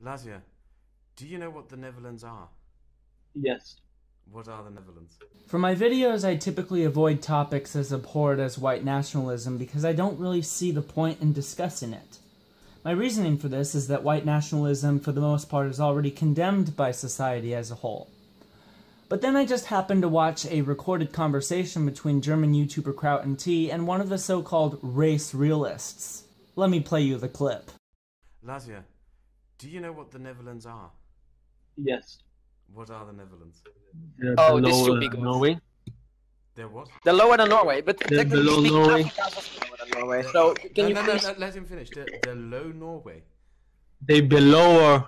Lazia, do you know what the Netherlands are? Yes. What are the Netherlands? For my videos, I typically avoid topics as abhorred as white nationalism because I don't really see the point in discussing it. My reasoning for this is that white nationalism, for the most part, is already condemned by society as a whole. But then I just happened to watch a recorded conversation between German YouTuber Kraut and T and one of the so-called race realists. Let me play you the clip. Lazia, do you know what the Netherlands are? Yes. What are the Netherlands? Oh, this should be good. Norway. They're what? They're lower than Norway, but They're technically below speaking, Norway. Africa is lower than Norway. So can you please? No, let him finish. They're low Norway. They below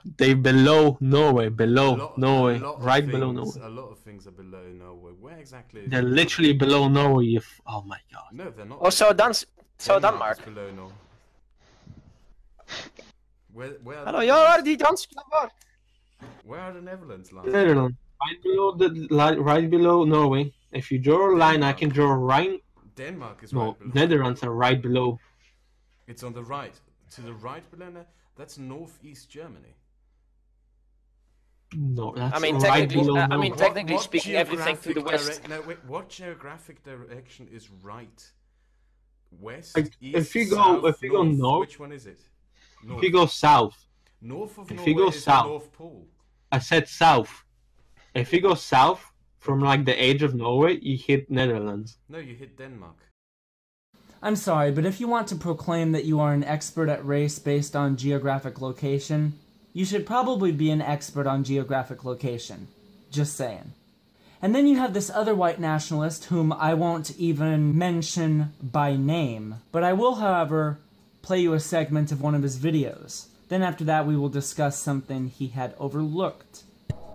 Norway, below Norway, right below Norway. A lot of things are below Norway. Where exactly? They're literally below Norway. Oh my god. No, they're not. Oh, so Denmark. Is below Norway. Where are Hallo, the jag Netherlands? hör det dansk grabbar. Where are the Netherlands, Lazia? Netherlands, right below Norway. If you draw a line, I can draw a line. Denmark is No, right below. Netherlands are right below. It's on the right. To the right below there, that's northeast Germany. No, that's I mean, right technically, below. I mean, Norway. technically speaking, everything to the west. No, wait. What geographic direction is right? West, Like, east, if you go north. north, Which one is it? if you go south, North of if Norway you go is south. the North Pole. I said south. If you go south from like the edge of Norway, you hit Netherlands. No, you hit Denmark. I'm sorry, but if you want to proclaim that you are an expert at race based on geographic location, you should probably be an expert on geographic location. Just saying. And then you have this other white nationalist whom I won't even mention by name, but I will, however, play you a segment of one of his videos. Then after that we will discuss something he had overlooked.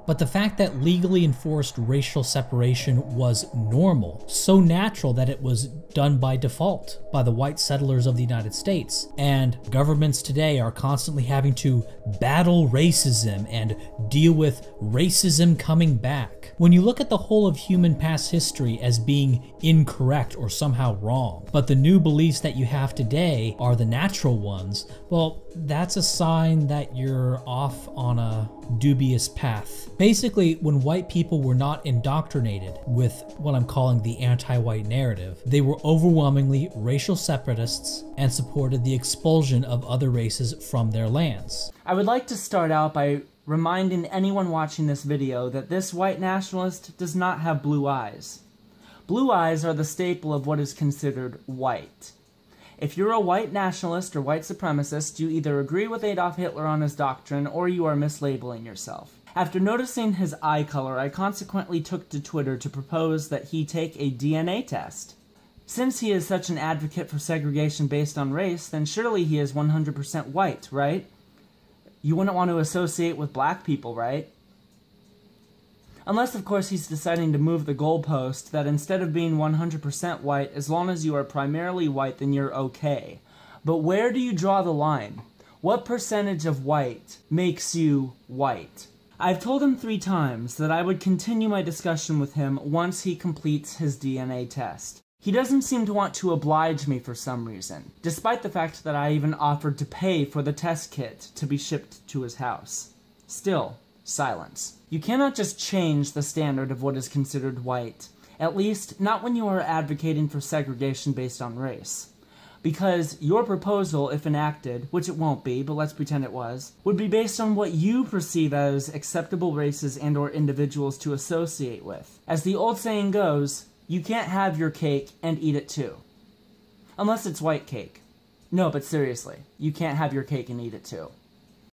But the fact that legally enforced racial separation was normal, so natural that it was done by default by the white settlers of the United States, and governments today are constantly having to battle racism and deal with racism coming back. When you look at the whole of human past history as being incorrect or somehow wrong, but the new beliefs that you have today are the natural ones, well, that's a sign that you're off on a dubious path. Basically, when white people were not indoctrinated with what I'm calling the anti-white narrative, they were overwhelmingly racial separatists and supported the expulsion of other races from their lands. I would like to start out by reminding anyone watching this video that this white nationalist does not have blue eyes. Blue eyes are the staple of what is considered white. If you're a white nationalist or white supremacist, you either agree with Adolf Hitler on his doctrine or you are mislabeling yourself. After noticing his eye color, I consequently took to Twitter to propose that he take a DNA test. Since he is such an advocate for segregation based on race, then surely he is 100% white, right? You wouldn't want to associate with black people, right? Unless, of course, he's deciding to move the goalpost that instead of being 100% white, as long as you are primarily white, then you're okay. But where do you draw the line? What percentage of white makes you white? I've told him 3 times that I would continue my discussion with him once he completes his DNA test. He doesn't seem to want to oblige me for some reason, despite the fact that I even offered to pay for the test kit to be shipped to his house. Still, silence. You cannot just change the standard of what is considered white, at least not when you are advocating for segregation based on race. Because your proposal, if enacted, which it won't be, but let's pretend it was, would be based on what you perceive as acceptable races and/or individuals to associate with. As the old saying goes, you can't have your cake and eat it too. Unless it's white cake. No, but seriously, you can't have your cake and eat it too.